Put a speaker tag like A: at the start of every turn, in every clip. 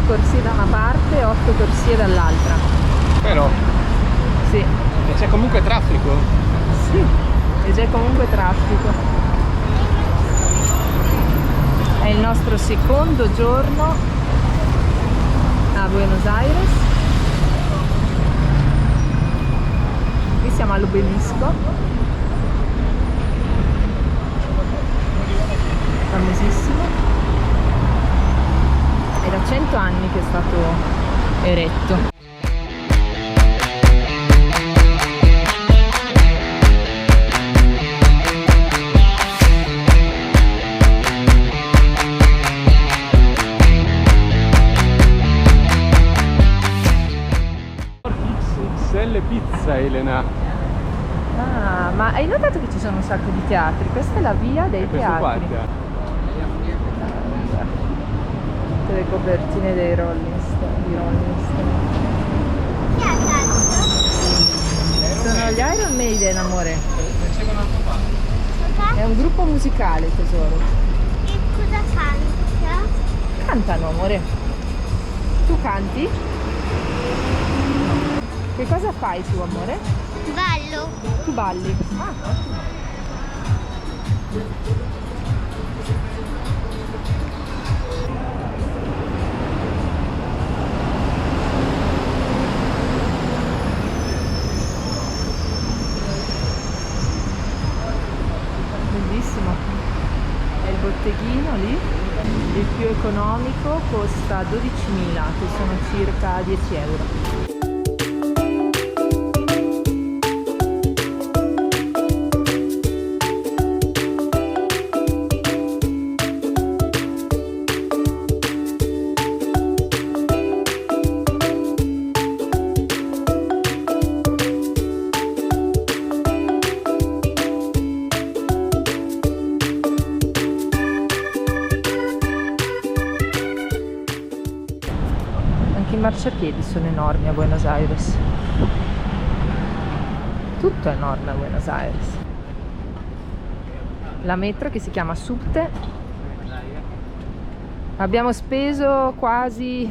A: corsie da una parte e 8 corsie dall'altra.
B: Però
A: Sì,
B: e c'è comunque traffico.
A: sì, e c'è comunque traffico. È il nostro secondo giorno a Buenos Aires. Qui siamo all'Obelisco, famosissimo. È da 100 anni che è stato eretto.
B: XXL Pizza, Elena.
A: Ah, ma hai notato che ci sono un sacco di teatri? Questa è la via dei
B: Questo qua è
A: teatri.
B: il teatro.
A: Tutte le copertine dei Rolling Stone, di Rolling Stone. Sono gli Iron Maiden, amore. È un gruppo musicale, tesoro.
C: E cosa canta?
A: Cantano, amore. Tu canti? Che cosa fai tu, amore?
C: Ballo.
A: Tu balli. Ah, ottimo. Bellissimo. È il botteghino lì. Il più economico costa 12.000, che sono circa 10 euro. Anche i marciapiedi sono enormi a Buenos Aires. Tutto è enorme a Buenos Aires. La metro che si chiama Subte. Abbiamo speso quasi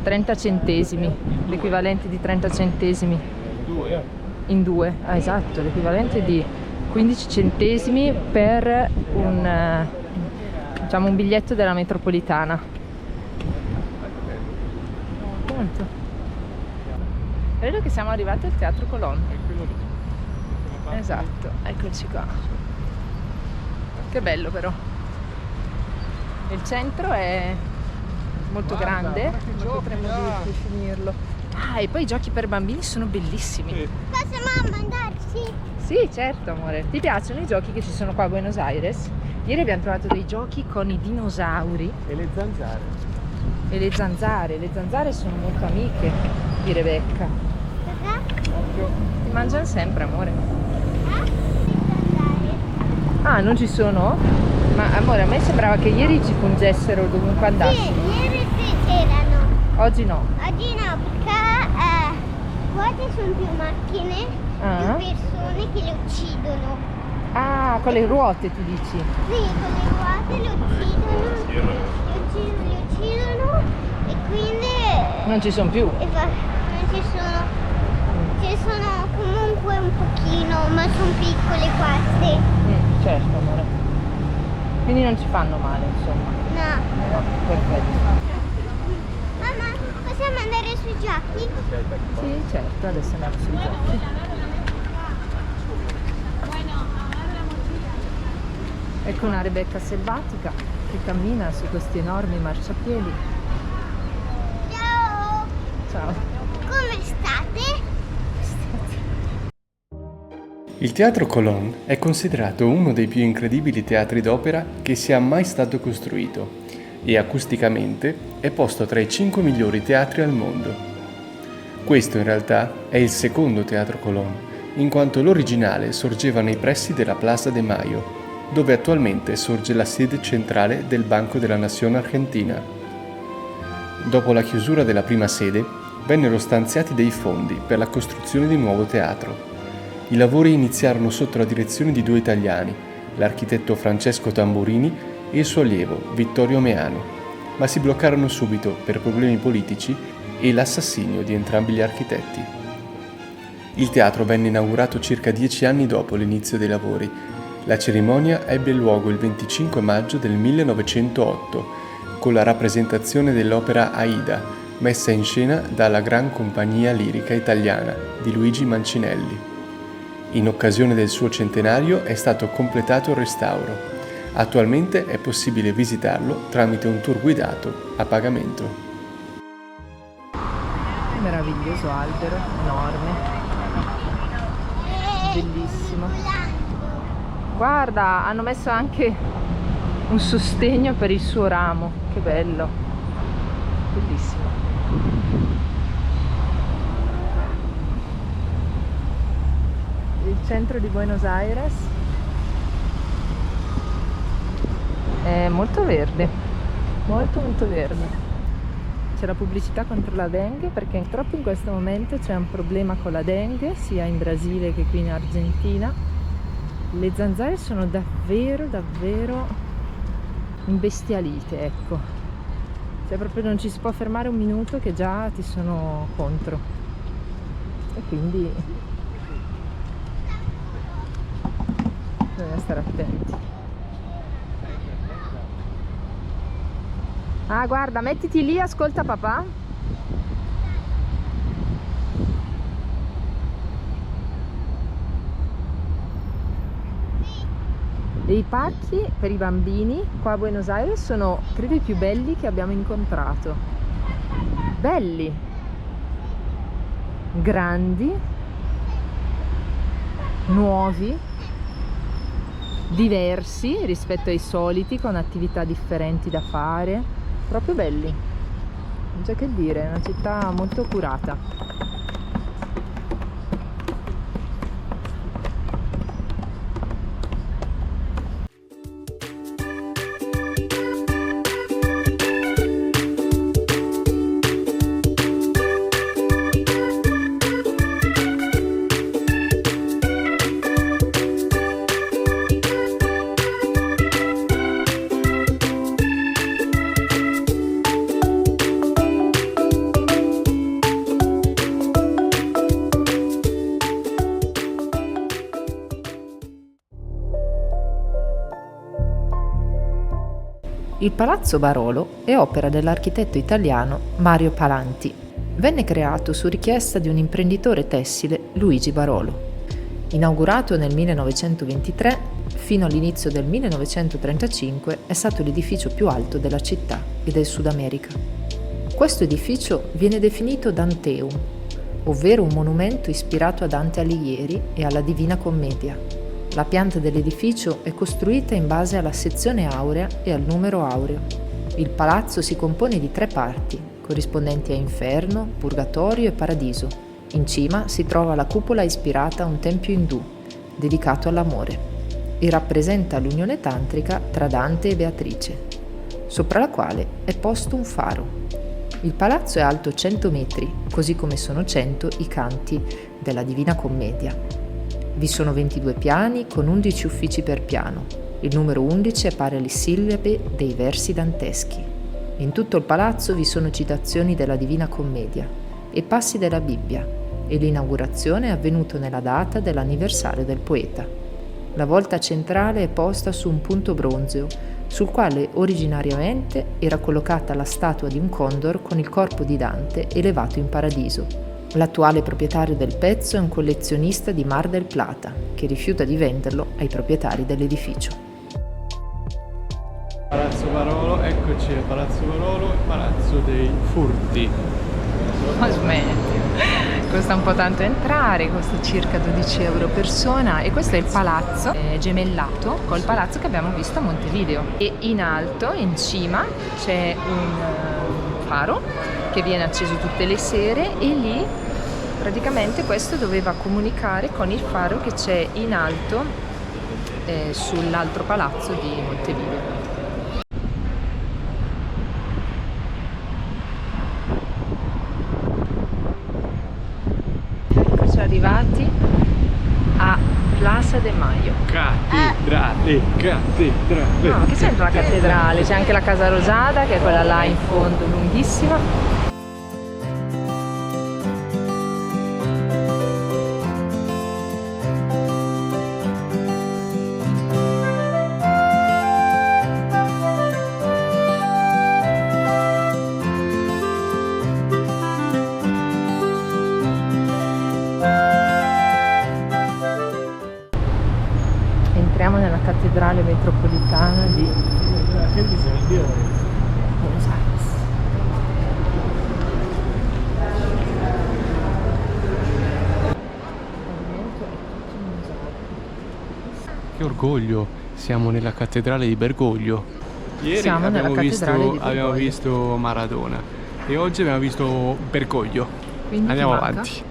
A: 30 centesimi, l'equivalente di 30 centesimi in due. Ah, esatto, l'equivalente di 15 centesimi per un biglietto della metropolitana. Credo che siamo arrivati al Teatro Colón. Esatto, eccoci qua. Che bello però. Il centro è molto grande, non potremmo definirlo. Ah, e poi i giochi per bambini sono bellissimi.
C: Possiamo mandarci?
A: Sì, certo, amore. Ti piacciono i giochi che ci sono qua a Buenos Aires? Ieri abbiamo trovato dei giochi con i dinosauri.
B: E le zanzare.
A: E le zanzare sono molto amiche di Rebecca.
C: Cosa?
A: Ti mangiano sempre, amore.
C: Andare.
A: Ah, non ci sono? Ma amore, a me sembrava che ieri ci fungessero dovunque andassi.
C: Sì, ieri sì c'erano.
A: Oggi no.
C: Oggi no, perché qua ci sono più macchine,
A: Ah.
C: più persone che le uccidono.
A: Ah, con le ruote tu dici?
C: Sì, con le ruote le uccidono, li uccidono e quindi
A: Non ci sono più.
C: non ci sono comunque un pochino, ma sono piccole queste.
A: Certo, amore. Quindi non ci fanno male, insomma.
C: No.
A: No, perfetto.
C: Mamma, possiamo andare sui giochi?
A: Sì, certo, adesso andiamo sui giochi. Ecco una Rebecca selvatica che cammina su questi enormi marciapiedi.
C: Ciao!
A: Ciao.
C: Come state?
B: Il Teatro Colón è considerato uno dei più incredibili teatri d'opera che sia mai stato costruito e acusticamente è posto tra i 5 migliori teatri al mondo. Questo in realtà è il secondo Teatro Colón, in quanto l'originale sorgeva nei pressi della Plaza de Mayo, dove attualmente sorge la sede centrale del Banco de la Nación Argentina. Dopo la chiusura della prima sede, vennero stanziati dei fondi per la costruzione di un nuovo teatro. I lavori iniziarono sotto la direzione di 2 italiani, l'architetto Francesco Tamburini e il suo allievo Vittorio Meano. ma si bloccarono subito per problemi politici e l'assassinio di entrambi gli architetti. Il teatro venne inaugurato circa 10 anni dopo l'inizio dei lavori. La cerimonia ebbe luogo il 25 maggio del 1908 con la rappresentazione dell'opera Aida, messa in scena dalla Gran Compagnia Lirica Italiana di Luigi Mancinelli. In occasione del suo centenario è stato completato il restauro. Attualmente è possibile visitarlo tramite un tour guidato a pagamento.
A: Meraviglioso albero, enorme, bellissimo. Guarda, hanno messo anche un sostegno per il suo ramo, che bello, bellissimo. Il centro di Buenos Aires è molto verde, molto verde. C'è la pubblicità contro la dengue perché purtroppo in questo momento c'è un problema con la dengue sia in Brasile che qui in Argentina. Le zanzare sono davvero imbestialite, ecco. Cioè proprio non ci si può fermare un minuto che già ti sono contro. E quindi bisogna stare attenti. Ah, guarda, mettiti lì, ascolta papà. E i parchi per i bambini qua a Buenos Aires sono, credo, i più belli che abbiamo incontrato. Belli, grandi, nuovi, diversi rispetto ai soliti, con attività differenti da fare, proprio belli. Non c'è che dire, è una città molto curata. Il Palazzo Barolo è opera dell'architetto italiano Mario Palanti. Venne creato su richiesta di un imprenditore tessile, Luigi Barolo. Inaugurato nel 1923, fino all'inizio del 1935 è stato l'edificio più alto della città e del Sud America. Questo edificio viene definito Danteum, ovvero un monumento ispirato a Dante Alighieri e alla Divina Commedia. La pianta dell'edificio è costruita in base alla sezione aurea e al numero aureo. Il palazzo si compone di 3 parti, corrispondenti a Inferno, Purgatorio e Paradiso. In cima si trova la cupola ispirata a un tempio indù, dedicato all'amore, e rappresenta l'unione tantrica tra Dante e Beatrice, sopra la quale è posto un faro. Il palazzo è alto 100 metri, così come sono 100 i canti della Divina Commedia. Vi sono 22 piani con 11 uffici per piano. Il numero 11 è pari alle sillabe dei versi danteschi. In tutto il palazzo vi sono citazioni della Divina Commedia e passi della Bibbia, e l'inaugurazione è avvenuta nella data dell'anniversario del poeta. La volta centrale è posta su un punto bronzeo, sul quale originariamente era collocata la statua di un condor con il corpo di Dante elevato in paradiso. L'attuale proprietario del pezzo è un collezionista di Mar del Plata, che rifiuta di venderlo ai proprietari dell'edificio.
B: Palazzo Barolo, eccoci al Palazzo Barolo, il Palazzo dei Furti.
A: Ma smetti. Costa un po' tanto entrare, costa circa 12 euro persona, e questo è il palazzo gemellato col palazzo che abbiamo visto a Montevideo. E in alto, in cima, c'è un faro che viene acceso tutte le sere, e lì praticamente questo doveva comunicare con il faro che c'è in alto sull'altro palazzo di Montevideo. Eccoci arrivati a Plaza Plaza de Mayo.
B: Cattedrale, cattedrale.
A: No, ma che c'entra la cattedrale? C'è anche la Casa Rosada, che è quella là in fondo, lunghissima. Entriamo nella cattedrale metropolitana di Buenos Aires.
B: Che orgoglio, siamo nella cattedrale di Bergoglio. Ieri
A: Siamo nella cattedrale di
B: abbiamo
A: Bergoglio.
B: visto Maradona e oggi abbiamo visto Bergoglio.
A: Quindi
B: Andiamo
A: ti manca?
B: avanti.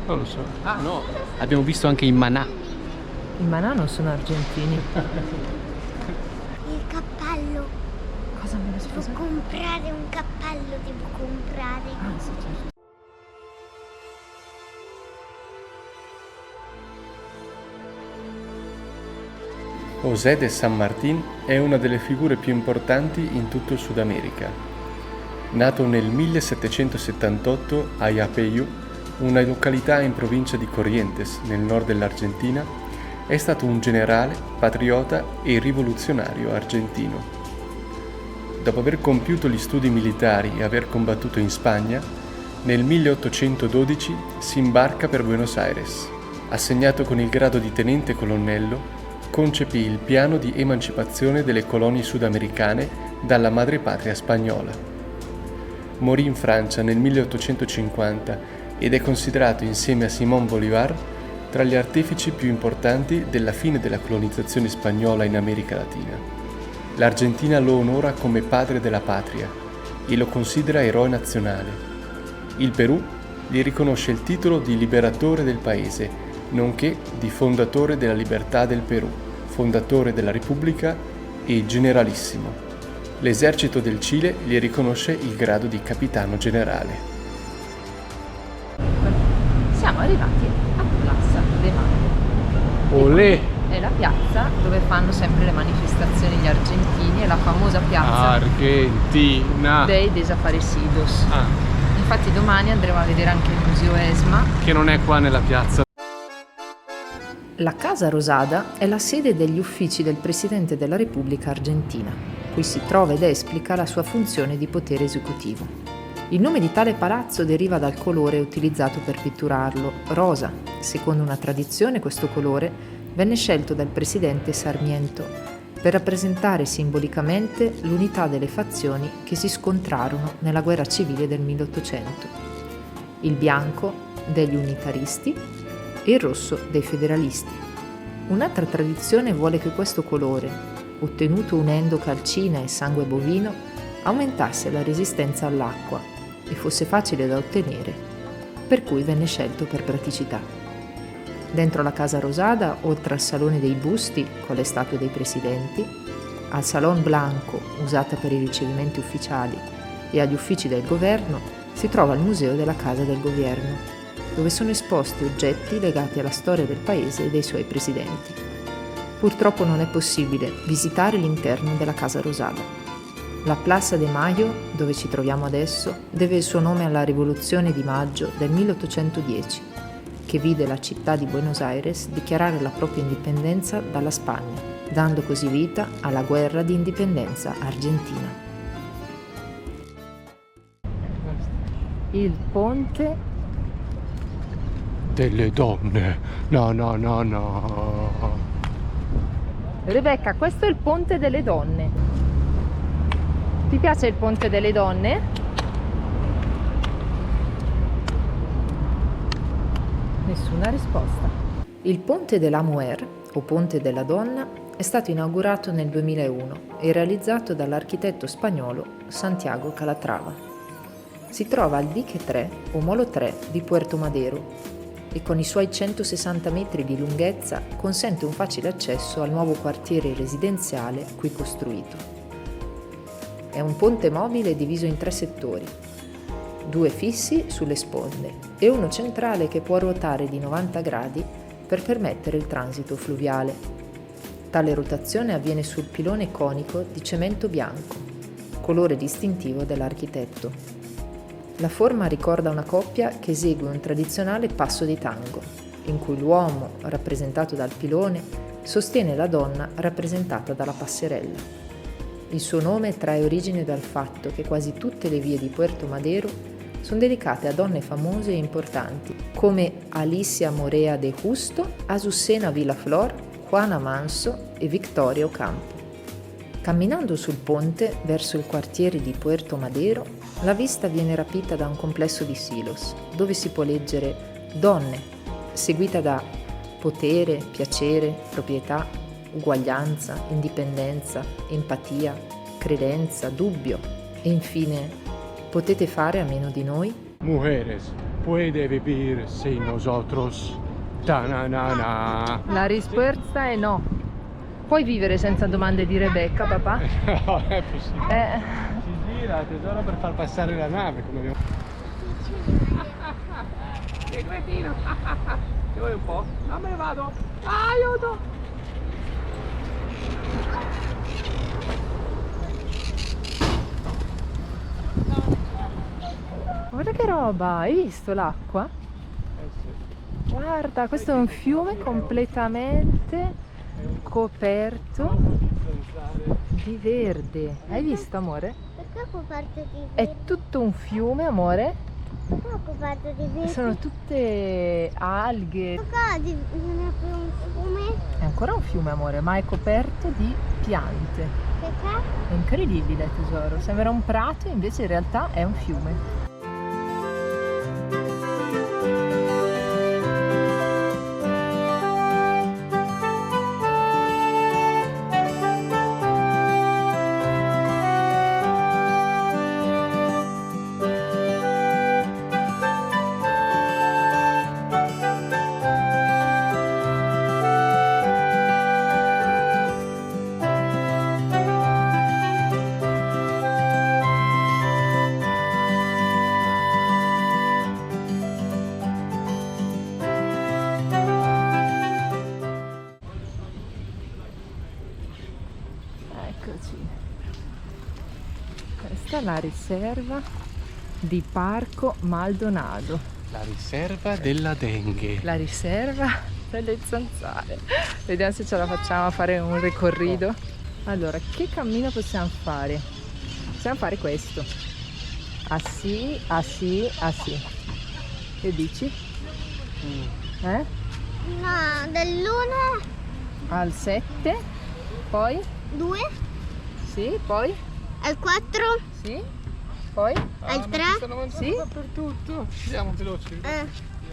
B: Non lo so. Ah no, abbiamo visto anche i Manà.
A: I Manà non sono argentini.
C: Il cappello.
A: Cosa me lo
C: Devo
A: scusa?
C: comprare un cappello, devo comprare.
A: Ah, sì, certo.
B: José de San Martín è una delle figure più importanti in tutto il Sud America. Nato nel 1778 a Yapeyú, una località in provincia di Corrientes, nel nord dell'Argentina, è stato un generale, patriota e rivoluzionario argentino. Dopo aver compiuto gli studi militari e aver combattuto in Spagna, nel 1812 si imbarca per Buenos Aires. Assegnato con il grado di tenente colonnello, concepì il piano di emancipazione delle colonie sudamericane dalla madrepatria spagnola. Morì in Francia nel 1850 ed è considerato insieme a Simón Bolívar tra gli artefici più importanti della fine della colonizzazione spagnola in America Latina. L'Argentina lo onora come padre della patria e lo considera eroe nazionale. Il Perù gli riconosce il titolo di liberatore del paese, nonché di fondatore della libertà del Perù, fondatore della Repubblica e generalissimo. L'esercito del Cile gli riconosce il grado di capitano generale.
A: Siamo arrivati a Plaza de Mayo.
B: Olè!
A: È la piazza dove fanno sempre le manifestazioni gli argentini, è la famosa piazza
B: Argentina!
A: dei desaparecidos.
B: Ah,
A: Infatti domani andremo a vedere anche il museo ESMA.
B: che non è qua nella piazza.
A: La Casa Rosada è la sede degli uffici del Presidente della Repubblica Argentina. Qui si trova ed esplica la sua funzione di potere esecutivo. Il nome di tale palazzo deriva dal colore utilizzato per pitturarlo, rosa. Secondo una tradizione, questo colore venne scelto dal presidente Sarmiento per rappresentare simbolicamente l'unità delle fazioni che si scontrarono nella guerra civile del 1800. Il bianco degli unitaristi e il rosso dei federalisti. Un'altra tradizione vuole che questo colore, ottenuto unendo calcina e sangue bovino, aumentasse la resistenza all'acqua e fosse facile da ottenere, per cui venne scelto per praticità. Dentro la Casa Rosada, oltre al Salone dei Busti, con le statue dei presidenti, al Salon Blanco, usata per i ricevimenti ufficiali, e agli uffici del governo, si trova il Museo della Casa del Governo, dove sono esposti oggetti legati alla storia del paese e dei suoi presidenti. Purtroppo non è possibile visitare l'interno della Casa Rosada. La Plaza de Mayo, dove ci troviamo adesso, deve il suo nome alla rivoluzione di maggio del 1810, che vide la città di Buenos Aires dichiarare la propria indipendenza dalla Spagna, dando così vita alla guerra di indipendenza argentina. Il ponte
B: Delle donne. No.
A: Rebecca, questo è il ponte delle donne. Ti piace il ponte delle donne? Nessuna risposta. Il ponte de la Mujer, o ponte della donna, è stato inaugurato nel 2001 e realizzato dall'architetto spagnolo Santiago Calatrava. Si trova al dique 3 o molo 3 di Puerto Madero e con i suoi 160 metri di lunghezza consente un facile accesso al nuovo quartiere residenziale qui costruito. È un ponte mobile diviso in 3 settori, 2 fissi sulle sponde e uno centrale che può ruotare di 90 gradi per permettere il transito fluviale. Tale rotazione avviene sul pilone conico di cemento bianco, colore distintivo dell'architetto. La forma ricorda una coppia che esegue un tradizionale passo di tango, in cui l'uomo, rappresentato dal pilone, sostiene la donna rappresentata dalla passerella. Il suo nome trae origine dal fatto che quasi tutte le vie di Puerto Madero sono dedicate a donne famose e importanti, come Alicia Morea de Justo, Azucena Villaflor, Juana Manso e Victoria Ocampo. Camminando sul ponte verso il quartiere di Puerto Madero, la vista viene rapita da un complesso di silos, dove si può leggere donne, seguita da potere, piacere, proprietà, uguaglianza, indipendenza, empatia, credenza, dubbio e infine potete fare a meno di noi?
B: Mujeres, puede vivir sin nosotros. Ta-na-na-na.
A: La risposta è no. Puoi vivere senza domande di Rebecca, papà?
B: No, è possibile. Si gira tesoro per far passare la nave, come abbiamo...
D: Che cretino! Ti vuoi un po'? No, me ne vado! Aiuto!
A: Guarda che roba, hai visto l'acqua?
B: sì.
A: Guarda, questo è un fiume completamente coperto di verde. Hai visto, amore?
C: Perché ho coperto di
A: È tutto un fiume, amore.
C: Perché ho coperto di verde?
A: Sono tutte alghe.
C: Perché non è più un fiume?
A: È ancora un fiume, amore, ma è coperto di piante.
C: Perché?
A: È incredibile, tesoro. Sembra un prato, invece in realtà è un fiume. Eccoci. Questa è la riserva di Parco Maldonado.
B: La riserva della dengue.
A: La riserva delle zanzare. Vediamo se ce la facciamo a fare un ricorrido. Allora, che cammino possiamo fare? Possiamo fare questo. Ah sì, ah sì, ah sì. Che dici? Eh?
C: No, dall'1
A: Al 7, poi?
C: 2
A: Sì, poi?
C: al 4
A: Sì, poi?
C: al 3
A: Sì?
B: Dappertutto. Andiamo veloci.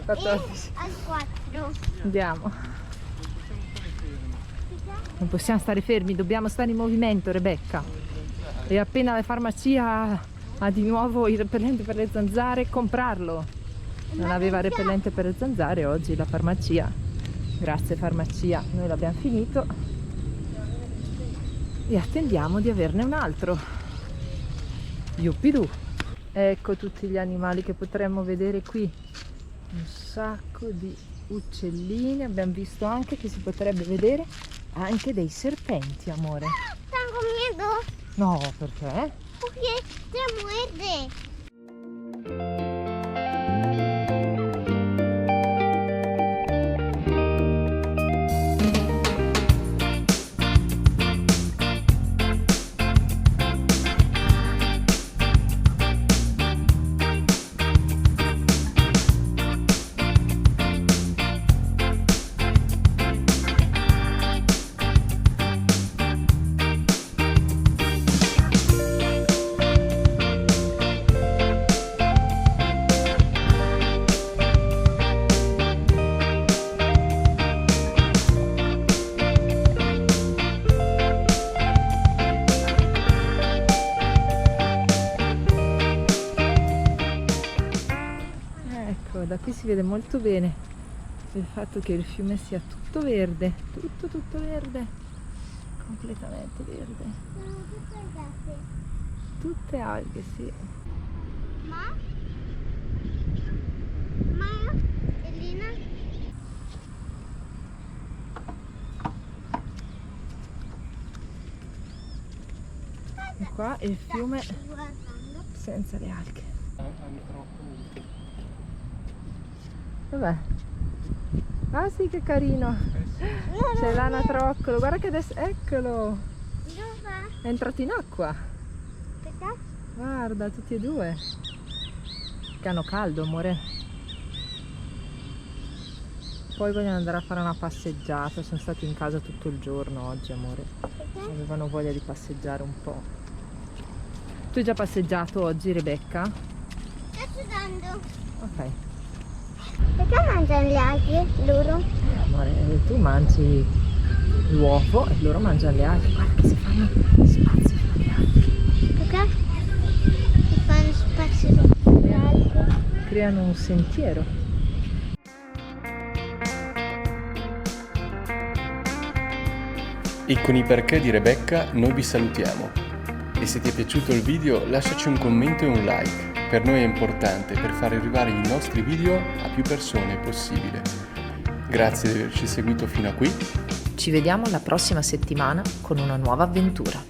A: 14.
C: al 4.
A: Andiamo. Non possiamo stare fermi, dobbiamo stare in movimento, Rebecca. E appena la farmacia ha di nuovo il repellente per le zanzare, comprarlo. Non aveva repellente per le zanzare oggi la farmacia. Grazie farmacia, noi l'abbiamo finito. E attendiamo di averne un altro. Yuppidù. Ecco tutti gli animali che potremmo vedere qui. Un sacco di uccellini. Abbiamo visto anche che si potrebbe vedere anche dei serpenti, amore.
C: Tengo miedo
A: No, perché?
C: perché ti muerde.
A: Da qui si vede molto bene il fatto che il fiume sia tutto verde, tutto verde, completamente verde.
C: Sono tutte gatte.
A: Tutte alghe, sì.
C: Ma? Elina?
A: Qua il fiume
C: Guardando.
A: senza le alghe. Dov'è? Ah sì, che carino! C'è l'anatroccolo, guarda che adesso, eccolo!
C: Dov'è?
A: È entrato in acqua!
C: Aspetta.
A: Guarda, tutti e due! Che hanno caldo, amore! Poi vogliono andare a fare una passeggiata, sono stati in casa tutto il giorno oggi, amore.
C: Aspetta.
A: Avevano voglia di passeggiare un po'. Tu hai già passeggiato oggi, Rebecca?
C: Sto sudando.
A: Ok.
C: Perché mangiano gli altri loro?
A: Amore, tu mangi l'uovo e loro mangiano le alghe. Guarda che si fanno spazio fra le alghe.
C: Perché? Si fanno spazio gli altri.
A: Creano un sentiero.
B: E con i perché di Rebecca noi vi salutiamo. E se ti è piaciuto il video lasciaci un commento e un like. Per noi è importante per far arrivare i nostri video a più persone possibile. Grazie di averci seguito fino a qui.
A: Ci vediamo la prossima settimana con una nuova avventura.